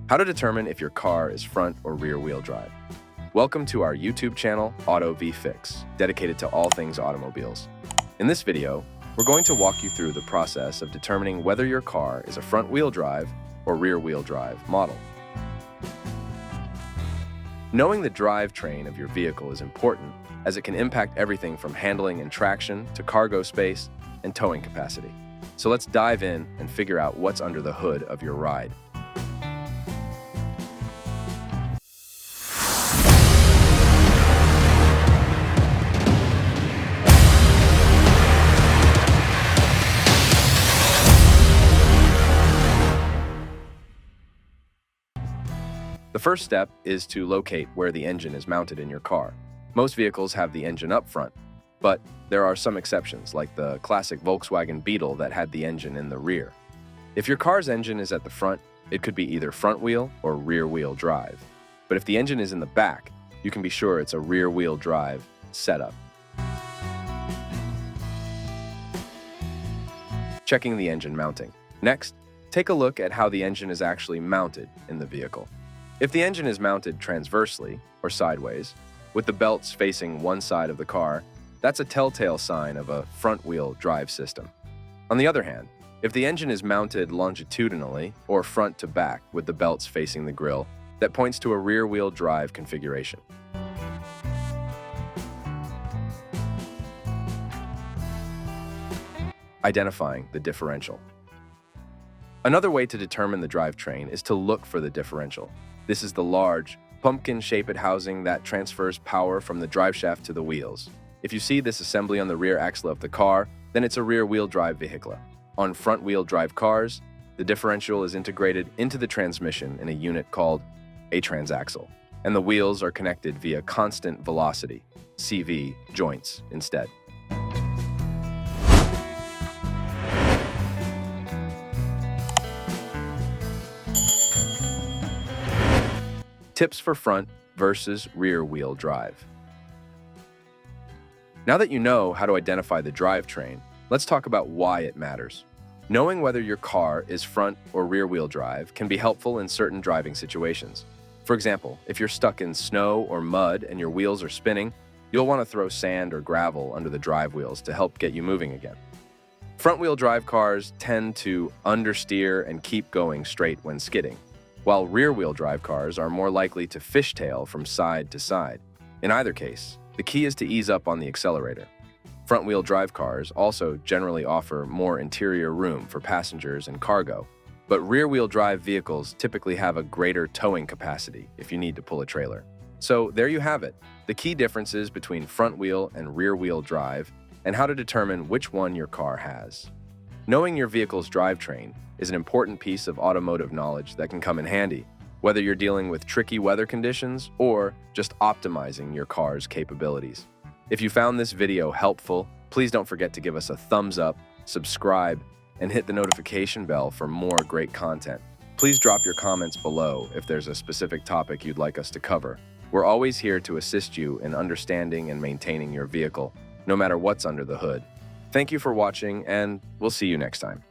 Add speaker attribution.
Speaker 1: How to determine if your car is front or rear wheel drive. Welcome to our YouTube channel, Auto V Fix, dedicated to all things automobiles. In this video, we're going to walk you through the process of determining whether your car is a front wheel drive or rear wheel drive model. Knowing the drivetrain of your vehicle is important, as it can impact everything from handling and traction to cargo space and towing capacity. So let's dive in and figure out what's under the hood of your ride. The first step is to locate where the engine is mounted in your car. Most vehicles have the engine up front, but there are some exceptions, like the classic Volkswagen Beetle that had the engine in the rear. If your car's engine is at the front, it could be either front wheel or rear wheel drive. But if the engine is in the back, you can be sure it's a rear wheel drive setup. Checking the engine mounting. Next, take a look at how the engine is actually mounted in the vehicle. If the engine is mounted transversely, or sideways, with the belts facing one side of the car, that's a telltale sign of a front-wheel drive system. On the other hand, if the engine is mounted longitudinally, or front to back with the belts facing the grille, that points to a rear-wheel drive configuration. Identifying the differential. Another way to determine the drivetrain is to look for the differential. This is the large, pumpkin-shaped housing that transfers power from the driveshaft to the wheels. If you see this assembly on the rear axle of the car, then it's a rear-wheel drive vehicle. On front-wheel drive cars, the differential is integrated into the transmission in a unit called a transaxle, and the wheels are connected via constant velocity, CV, joints instead. Tips for front versus rear-wheel drive. Now that you know how to identify the drivetrain, let's talk about why it matters. Knowing whether your car is front or rear-wheel drive can be helpful in certain driving situations. For example, if you're stuck in snow or mud and your wheels are spinning, you'll want to throw sand or gravel under the drive wheels to help get you moving again. Front-wheel drive cars tend to understeer and keep going straight when skidding, while rear-wheel drive cars are more likely to fishtail from side to side. In either case, the key is to ease up on the accelerator. Front-wheel drive cars also generally offer more interior room for passengers and cargo, but rear-wheel drive vehicles typically have a greater towing capacity if you need to pull a trailer. So there you have it, the key differences between front-wheel and rear-wheel drive and how to determine which one your car has. Knowing your vehicle's drivetrain is an important piece of automotive knowledge that can come in handy, whether you're dealing with tricky weather conditions or just optimizing your car's capabilities. If you found this video helpful, please don't forget to give us a thumbs up, subscribe, and hit the notification bell for more great content. Please drop your comments below if there's a specific topic you'd like us to cover. We're always here to assist you in understanding and maintaining your vehicle, no matter what's under the hood. Thank you for watching, and we'll see you next time.